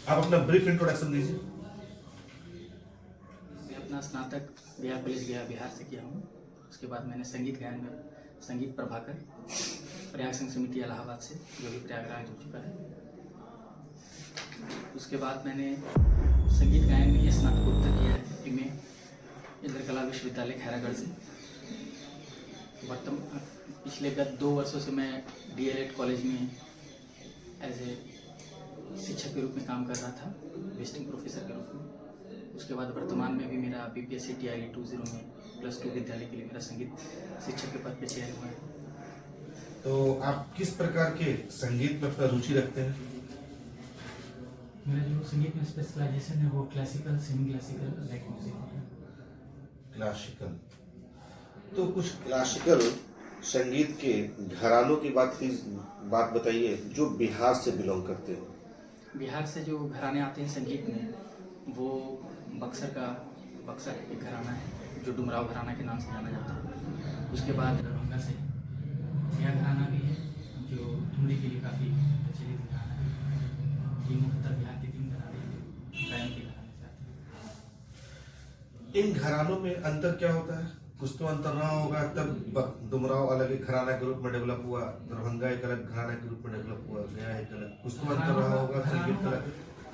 आप अपना brief introduction दीजिए। मैं अपना स्नातक बिहार कॉलेज गया बिहार से किया हूँ। उसके बाद मैंने संगीत गायन में संगीत प्रभाकर प्रयाग संघ समिति इलाहाबाद से, जो भी प्रयागराज हो चुका है। उसके बाद मैंने संगीत गायन में स्नातकोत्तर किया है एमए इंद्रकला विश्वविद्यालय खैरागढ़ से। वर्तमान पिछले गत 2 वर्षों से मैं डीएलएड कॉलेज में एज ए शिक्षक के रूप में काम कर रहा था, विजिटिंग प्रोफेसर के रूप में। उसके बाद वर्तमान में भी मेरा बीपीएससी टीआरई 20 में +2 विद्यालय के लिए मेरा संगीत शिक्षक के पद पर चयन हुआ है। तो आप किस प्रकार के संगीत में अपना रुचि रखते हैं? मेरा जो संगीत में स्पेशलाइजेशन है वो classical, semi classical, light music है। क्लासिकल। तो कुछ क्लासिकल संगीत के घरानों की बात बताइए जो बिहार से बिलोंग करते हैं। बिहार से जो घराने आते हैं संगीत में, वो बक्सर एक घराना है जो डुमराव घराना के नाम से जाना जाता है। उसके बाद दरभंगा से यह घराना भी है जो ठुमरी के लिए काफ़ी प्रचलित घराना है। ये मुख्यतः बिहार के 3 घराने गायन के घराने से आते हैं। इन घरानों में अंतर क्या होता है? कुछ तो अंतर रहा होगा, तब डुमराव अलग एक घराना के रूप में डेवलप हुआ, दरभंगा एक अलग घराना के रूप में डेवलप हुआ, गया एक अलग, कुछ तो अंतर रहा होगा। संगीत का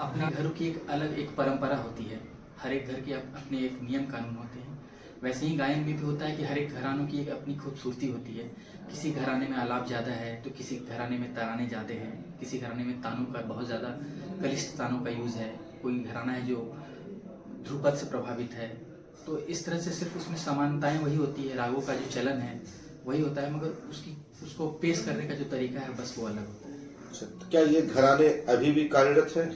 अपने घरों की एक अलग एक परंपरा होती है, हर एक घर के अपने एक नियम कानून होते हैं। वैसे ही गायन में भी होता है कि हर एक घरानों की एक अपनी खूबसूरती होती है। किसी घराने में आलाप ज़्यादा है तो किसी घराने में तराने ज़्यादा हैं, किसी घराने में तानों का बहुत ज़्यादा कलिष्ठ तानों का यूज़ है, कोई घराना है जो ध्रुपद से प्रभावित है। तो इस तरह से सिर्फ उसमें समानताएं वही होती है, रागों का जो चलन है वही होता है, मगर उसको पेश करने का जो तरीका है बस वो अलग होता है। अच्छा, तो क्या ये घराने अभी भी कार्यरत हैं?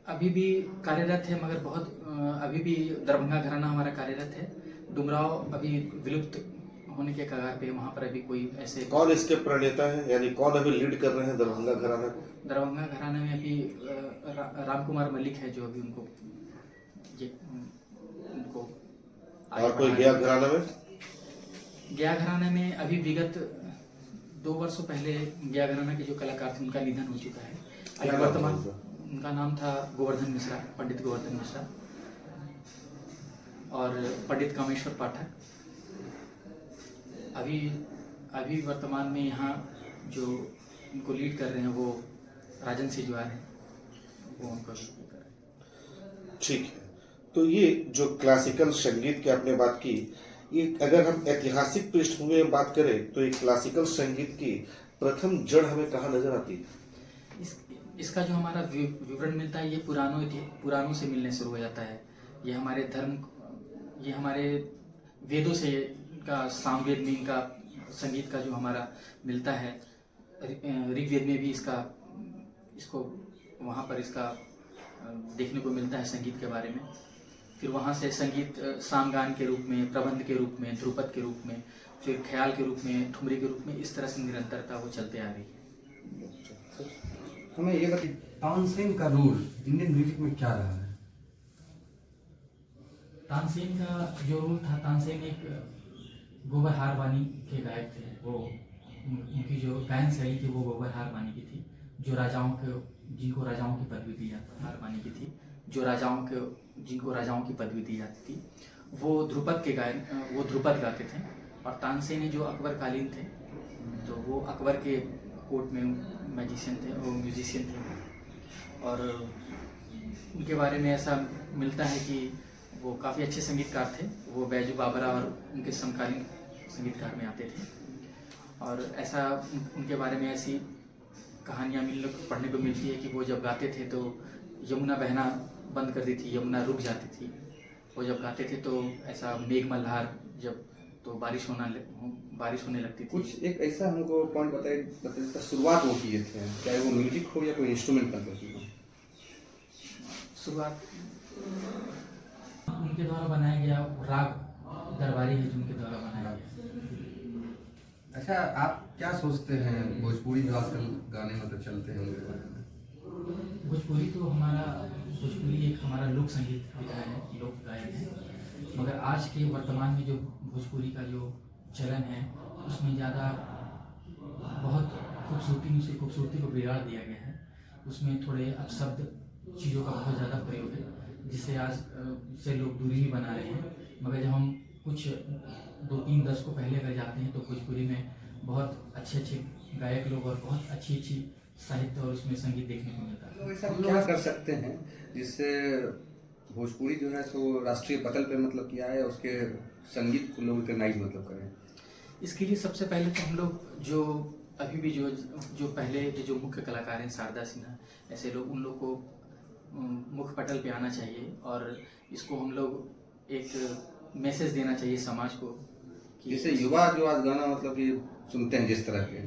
अभी भी कार्यरत है, मगर बहुत अभी भी दरभंगा घराना हमारा कार्यरत है। डुमराव अभी विलुप्त होने के कगार पे, वहाँ पर अभी कोई ऐसे। कौन इसके प्रणेता हैं, यानी कौन अभी लीड कर रहे हैं दरभंगा घराना को? दरभंगा घराना में अभी राम कुमार मलिक है जो अभी उनको और कोई गया घराना में? गया घराना में अभी विगत 2 वर्षों पहले गया घराना के जो कलाकार थे उनका निधन हो चुका है। अभी वर्तमान उनका नाम था गोवर्धन मिश्रा, पंडित गोवर्धन मिश्रा, और पंडित कामेश्वर पाठक। अभी वर्तमान में यहाँ जो इनको लीड कर रहे हैं वो राजन सिजवार हैं, वो उनको लीड कर रहे हैं। ठीक है, तो ये जो क्लासिकल संगीत की आपने बात की, ये अगर हम ऐतिहासिक पृष्ठभूमि में बात करें तो ये क्लासिकल संगीत की प्रथम जड़ हमें कहाँ नजर आती है? इसका जो हमारा विवरण मिलता है ये पुराणों से मिलने शुरू हो जाता है। ये हमारे वेदों से का सामवेद में इनका संगीत का जो हमारा मिलता है। ऋग्वेद में भी इसको वहाँ पर इसका देखने को मिलता है संगीत के बारे में। फिर वहाँ से संगीत सामगान के रूप में, प्रबंध के रूप में, ध्रुपद के रूप में, फिर ख्याल के रूप में, ठुमरी के रूप में, इस तरह से निरंतरता वो चलते आ रही है। हमें ये बताइए, तानसेन का रोल इंडियन म्यूजिक में क्या रहा है? तानसेन का जो रोल था, तानसेन एक गोबर हार बानी के गायक थे। वो उनकी जो गायन शैली थी वो गोबर हार बानी की थी, जिनको राजाओं की पदवी दी जाती हार बानी की थी, जिनको राजाओं की पदवी दी जाती थी। वो ध्रुपद गाते थे। और तानसेन जो अकबरकालीन थे, तो वो अकबर के कोर्ट में मैजिशियन थे, वो म्यूजिशियन थे। और उनके बारे में ऐसा मिलता है कि वो काफ़ी अच्छे संगीतकार थे। वो बैजू बाबरा और उनके समकालीन संगीतकार में आते थे। और ऐसा उनके बारे में ऐसी कहानियाँ पढ़ने को मिलती है कि वो जब गाते थे तो यमुना बहना बंद कर दी थी, यमुना रुक जाती थी। वो जब गाते थे तो ऐसा मेघ मल्हार जब तो बारिश होने लगती थी। कुछ एक ऐसा हमको पॉइंट बताइए, इसका शुरुआत वो किए थे, चाहे वो म्यूजिक हो या कोई इंस्ट्रूमेंट का हो। शुरुआत उनके द्वारा बनाया गया राग दरबारी है, जिनके द्वारा बनाया गया। अच्छा, आप क्या सोचते हैं भोजपुरी जो आजकल गाने में तो चलते हैं उनके बारे में? भोजपुरी एक हमारा लोक संगीत है, लोक गायक है। मगर आज के वर्तमान में जो भोजपुरी का जो चलन है उसमें ज़्यादा बहुत खूबसूरती को बिगाड़ दिया गया है। उसमें थोड़े अपशब्द चीज़ों का बहुत ज़्यादा प्रयोग है, जिससे आज से लोग दूरी ही बना रहे हैं। मगर जब हम कुछ 2-3 दशकों पहले अगर जाते हैं तो भोजपुरी में बहुत अच्छे अच्छे गायक लोग और बहुत अच्छी अच्छी साहित्य और उसमें संगीत देखने को मिलता है। तो ऐसा क्या कर सकते हैं जिससे भोजपुरी जो है सो राष्ट्रीय पटल पे मतलब किया है, उसके संगीत को लोग रिकग्नाइज मतलब करें? इसके लिए सबसे पहले तो हम लोग जो अभी भी जो पहले के जो मुख्य कलाकार हैं, शारदा सिन्हा, ऐसे लोग, उन लोग को मुख्य पटल पे आना चाहिए और इसको हम लोग एक मैसेज देना चाहिए समाज को कि जैसे युवा जो आज गाना मतलब कि सुनते हैं जिस तरह के,